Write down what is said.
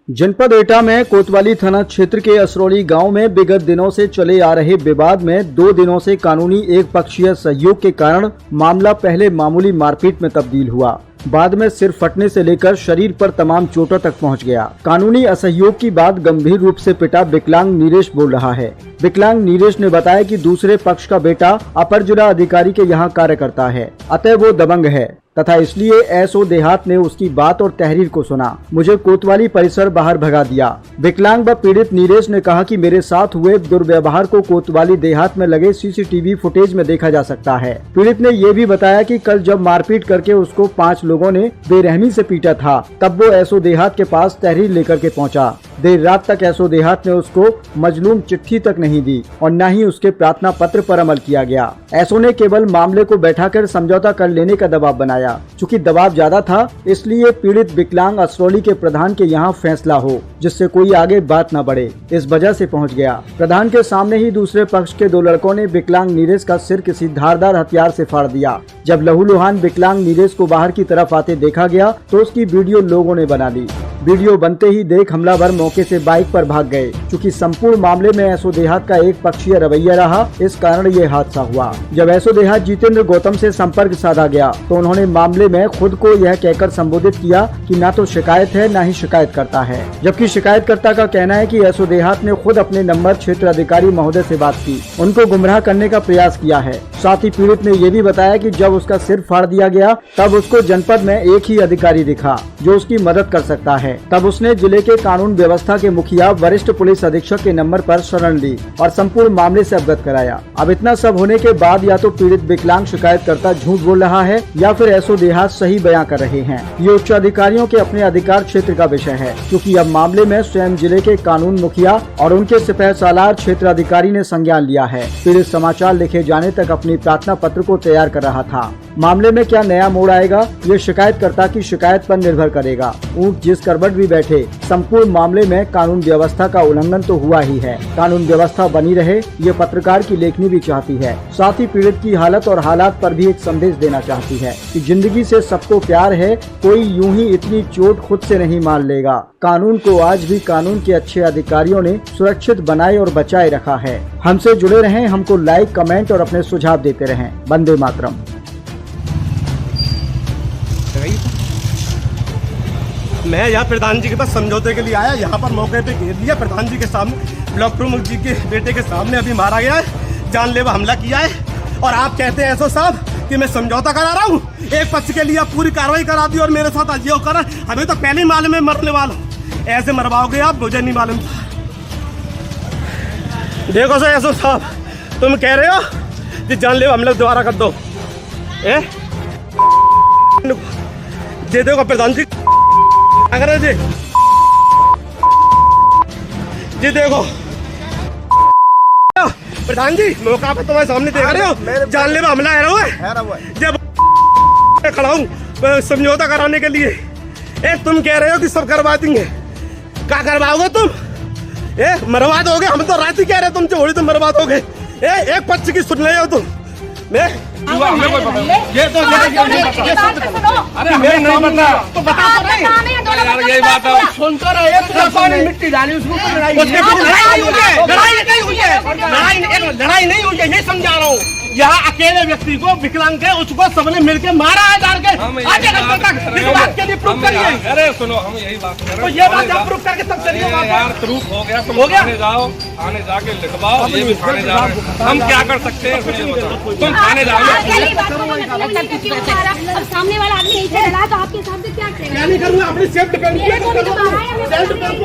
जनपद एटा में कोतवाली थाना क्षेत्र के असरौली गांव में विगत दिनों से चले आ रहे विवाद में 2 दिनों से कानूनी एक पक्षीय सहयोग के कारण मामला पहले मामूली मारपीट में तब्दील हुआ, बाद में सिर फटने से लेकर शरीर पर तमाम चोटों तक पहुंच गया। कानूनी असहयोग की बात गंभीर रूप से पिता विकलांग नीरेश बोल रहा है। विकलांग नीरेश ने बताया कि दूसरे पक्ष का बेटा अपर जिला अधिकारी के यहाँ कार्य करता है, अतः वो दबंग है तथा इसलिए एसओ देहात ने उसकी बात और तहरीर को सुना, मुझे कोतवाली परिसर बाहर भगा दिया। विकलांग व पीड़ित नीरेश ने कहा कि मेरे साथ हुए दुर्व्यवहार को कोतवाली देहात में लगे सीसीटीवी फुटेज में देखा जा सकता है। पीड़ित ने ये भी बताया कि कल जब मारपीट करके उसको 5 लोगों ने बेरहमी से पीटा था, तब वो एसओ देहात के पास तहरीर लेकर के पहुंचा। देर रात तक एसओ देहात ने उसको मजलूम चिट्ठी तक नहीं दी और न ही उसके प्रार्थना पत्र पर अमल किया गया। एसओ ने केवल मामले को बैठाकर समझौता कर लेने का दबाव बनाया। चूँकि दबाव ज्यादा था, इसलिए पीड़ित विकलांग असरौली के प्रधान के यहाँ फैसला हो जिससे कोई आगे बात न बढ़े, इस वजह से पहुँच गया। प्रधान के सामने ही दूसरे पक्ष के 2 लड़कों ने विकलांग नीरेश का सिर किसी धारदार हथियार से फाड़ दिया। जब लहूलुहान विकलांग नीरेश को बाहर की तरफ आते देखा गया तो उसकी वीडियो लोगों ने बना ली। वीडियो बनते ही देख हमलावर मौके से बाइक पर भाग गए। चूँकि संपूर्ण मामले में एसओ देहात का एक पक्षीय रवैया रहा, इस कारण ये हादसा हुआ। जब एसओ देहात जितेंद्र गौतम से संपर्क साधा गया तो उन्होंने मामले में खुद को यह कहकर संबोधित किया कि ना तो शिकायत है ना ही शिकायत करता है, जबकि शिकायतकर्ता का कहना है कि एसओ देहात ने खुद अपने नंबर क्षेत्र अधिकारी महोदय से बात की, उनको गुमराह करने का प्रयास किया है। साथ ही पीड़ित ने ये भी बताया कि जब उसका सिर फाड़ दिया गया तब उसको जनपद में एक ही अधिकारी दिखा जो उसकी मदद कर सकता है। तब उसने जिले के कानून व्यवस्था के मुखिया वरिष्ठ पुलिस अधीक्षक के नंबर पर शरण ली और संपूर्ण मामले से अवगत कराया। अब इतना सब होने के बाद या तो पीड़ित विकलांग शिकायतकर्ता झूठ बोल रहा है या फिर एसओ देहात सही बयां कर रहे हैं। ये उच्च अधिकारियों के अपने अधिकार क्षेत्र का विषय है, क्योंकि अब मामले में स्वयं जिले के कानून मुखिया और उनके सिपह सालार क्षेत्र अधिकारी ने संज्ञान लिया है। पीड़ित समाचार लिखे जाने तक अपनी प्रार्थना पत्र को तैयार कर रहा था। मामले में क्या नया मोड़ आएगा, ये शिकायतकर्ता की शिकायत पर निर्भर करेगा। ऊंट जिस करवट भी बैठे, संपूर्ण मामले में कानून व्यवस्था का उल्लंघन तो हुआ ही है। कानून व्यवस्था बनी रहे, ये पत्रकार की लेखनी भी चाहती है। साथ ही पीड़ित की हालत और हालात पर भी एक संदेश देना चाहती है कि जिंदगी से सबको प्यार है, कोई यूं ही इतनी चोट खुद से नहीं मार लेगा। कानून को आज भी कानून के अच्छे अधिकारियों ने सुरक्षित बनाए और बचाए रखा है। हमसे जुड़े रहें, हमको लाइक, कमेंट और अपने सुझाव देते रहें। वंदे मातरम। मैं यहाँ प्रधान जी के पास समझौते के लिए आया, यहाँ पर मौके पे घेर लिया। प्रधान जी के सामने, ब्लॉक प्रमुख जी के बेटे के सामने अभी मारा गया है, जानलेवा हमला किया है। और आप कहते हैं एसओ साहब कि मैं समझौता करा रहा हूँ, एक पक्ष के लिए आप पूरी कार्रवाई करा दी और मेरे साथ अजय करा। हमें तो पहले ही मालूम है मरने वाला, ऐसे मरवाओगे आप, मुझे नहीं मालूम था। देखो सर एसओ साहब, तुम कह रहे हो कि जानलेवा हमला दोबारा कर दो। ये देखो प्रधान जी अगर जी देखो प्रधान जी, मौका पर तुम्हारे सामने देख रहे हो, जानलेवा हमला है जब खड़ा हूँ समझौता कराने के लिए। तुम कह रहे हो कि सब करवा देंगे, क्या करवाओगे तुम? मरवा दोगे? हम तो रात ही कह रहे तुम जोड़ी तो मरवा दोगे। एक पक्ष की सुन रहे हो तुम। मैं ये तो अरे हमें नहीं पता तो बता तो नहीं यही बात है। सुनकर रहे मिट्टी डाली उसमें लड़ाई नहीं हुई है, ये समझा रहा हूँ। यहाँ अकेले व्यक्ति को विकलांग है, उसको सबने मिलकर मारा है डाल के। आगे इस बात के लिए प्रूफ करिए। अरे सुनो, हम यही बात कर रहे हैं, तो ये बात आप प्रूफ करके तब चलिए। यार प्रूफ हो गया, तुम थाने जाओ, थाने जाके लिखवाओ। ये भी थाने जा रहे हैं, हम क्या कर सकते हैं? तुम थाने जाओ। अब सामने वाला आदमी नहीं चला तो आपके हिसाब से क्या नहीं करूँगा? अपनी सेफ डिफेंस